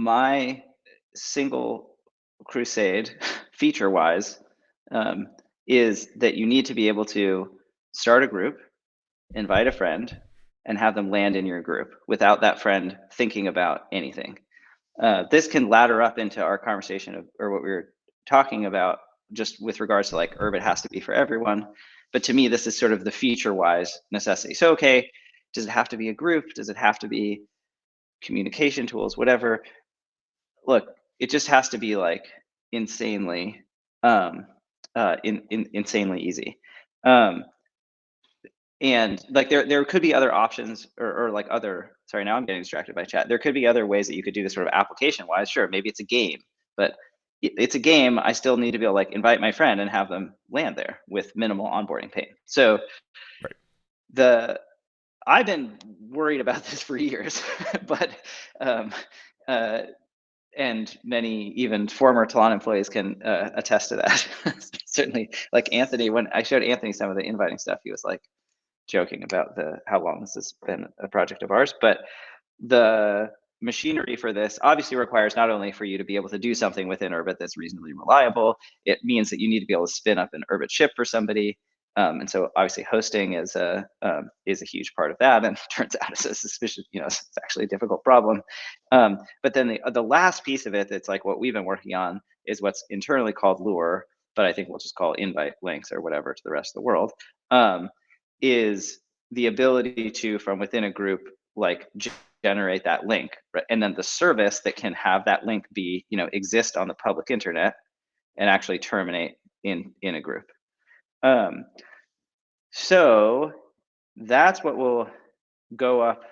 my single crusade, feature-wise, um, is that you need to be able to start a group, invite a friend, and have them land in your group without that friend thinking about anything. This can ladder up into our conversation or what we were talking about just with regards to like Urbit has to be for everyone. But to me, this is sort of the feature-wise necessity. So, okay, does it have to be a group? Does it have to be communication tools? Whatever. Look, it just has to be like insanely, um, insanely easy. Um, and like there could be other options or like other, sorry, now I'm getting distracted by chat. There could be other ways that you could do this sort of application wise. Sure, maybe it's a game, but it's a game. I still need to be able to like invite my friend and have them land there with minimal onboarding pain. So Right. the I've been worried about this for years, but um, uh, and many even former Talon employees can attest to that. Certainly, like Anthony, when I showed Anthony some of the inviting stuff, he was like joking about the how long this has been a project of ours. But the machinery for this obviously requires not only for you to be able to do something within Urbit that's reasonably reliable, it means that you need to be able to spin up an Urbit ship for somebody. And so obviously hosting is a huge part of that, and turns out it's a suspicious, it's actually a difficult problem. But then the last piece of it that's like what we've been working on is what's internally called Lure, but I think we'll just call invite links or whatever to the rest of the world. Is the ability to, from within a group, like generate that link, right? And then the service that can have that link be, exist on the public internet and actually terminate in a group. So that's what will go up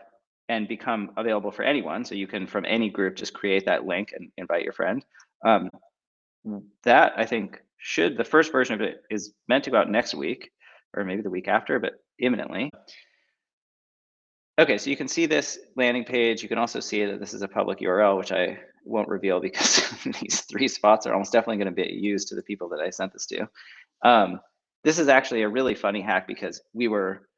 and become available for anyone. So you can, from any group, just create that link and invite your friend. That I think the first version of it is meant to go out next week or maybe the week after, but imminently. Okay, so you can see this landing page. You can also see that this is a public URL, which I won't reveal because these 3 spots are almost definitely going to be used to the people that I sent this to. This is actually a really funny hack because we were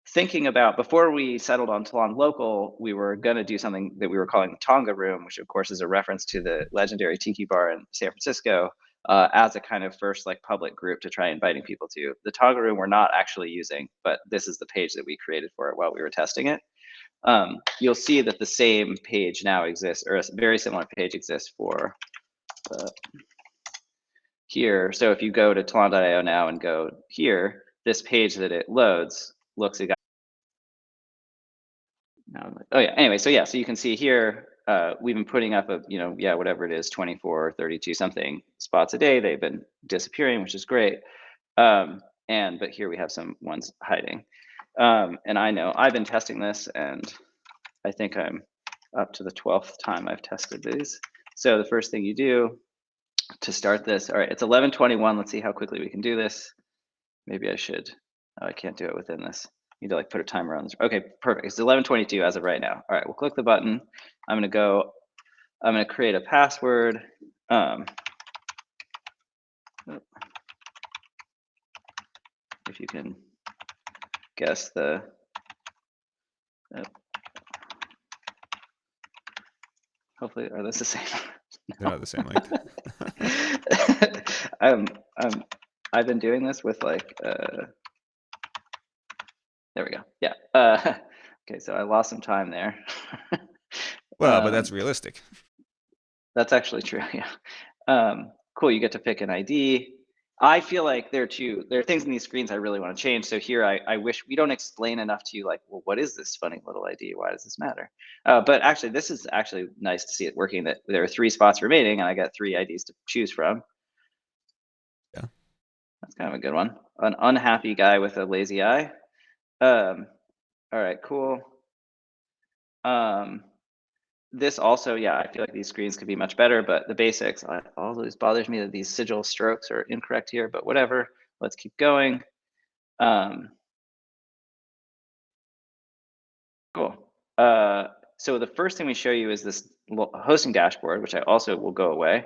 thinking about, before we settled on Talon Local, we were going to do something that we were calling the Tonga Room, which of course is a reference to the legendary Tiki Bar in San Francisco, as a kind of first like public group to try inviting people to. The Tonga Room we're not actually using, but this is the page that we created for it while we were testing it. You'll see that the same page now exists, or a very similar page exists for here. So if you go to Talon.io now and go here, this page that it loads looks exactly. Oh yeah. Anyway, so yeah, so you can see here, we've been putting up whatever it is, 24, 32 something spots a day. They've been disappearing, which is great. But here we have some ones hiding. And I know I've been testing this, and I think I'm up to the 12th time I've tested these. So the first thing you do to start this, all right, it's 11:21. Let's see how quickly we can do this. Maybe I should. Oh, I can't do it within this. I need to like put a timer on this. Okay, perfect. It's 11:22 as of right now. All right, we'll click the button. I'm gonna create a password. If you can guess the. Hopefully, are those the same? They're not the same length. I've been doing this with like. There we go. Yeah. Okay, so I lost some time there. Well, but that's realistic. That's actually true. Yeah. Cool. You get to pick an ID. I feel like there are things in these screens I really want to change. So here, I wish we don't explain enough to you, like, well, what is this funny little ID? Why does this matter? But actually, this is actually nice to see it working. That there are 3 spots remaining, and I got 3 IDs to choose from. Yeah. That's kind of a good one. An unhappy guy with a lazy eye. All right, cool. This also, yeah, I feel like these screens could be much better, but the basics, always bothers me that these sigil strokes are incorrect here, but whatever. Let's keep going. Cool. So the first thing we show you is this hosting dashboard, which I also will go away,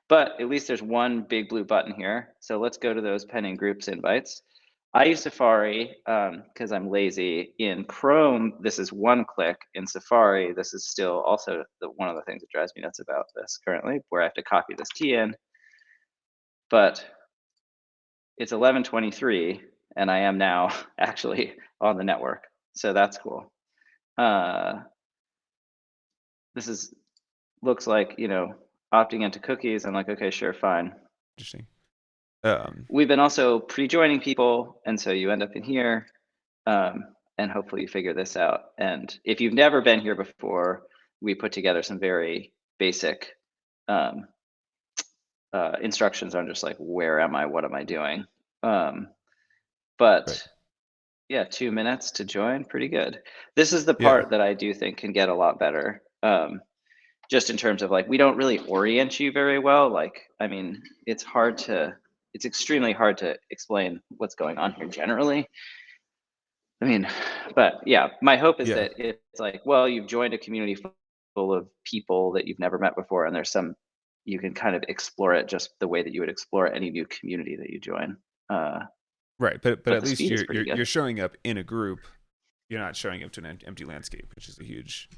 but at least there's one big blue button here. So let's go to those pending groups invites. I use Safari because I'm lazy. In Chrome, this is one click. In Safari, this is still also one of the things that drives me nuts about this currently, where I have to copy this key in. But it's 11:23, and I am now actually on the network, so that's cool. This looks like, opting into cookies. I'm like, okay, sure, fine. Interesting. We've been also pre-joining people, and so you end up in here, and hopefully you figure this out. And if you've never been here before, we put together some very basic instructions on just like, where am I, what am I doing? But Right. yeah, 2 minutes to join, pretty good. This is the Yeah. part that I do think can get a lot better. Just in terms of like, we don't really orient you very well. Like, I mean, it's extremely hard to explain what's going on here generally. I mean, but yeah, my hope is Yeah. that it's like, well, you've joined a community full of people that you've never met before, and you can kind of explore it just the way that you would explore any new community that you join. Right. But But at the least speed is pretty you're good. showing up in a group. You're not showing up to an empty landscape, which is a huge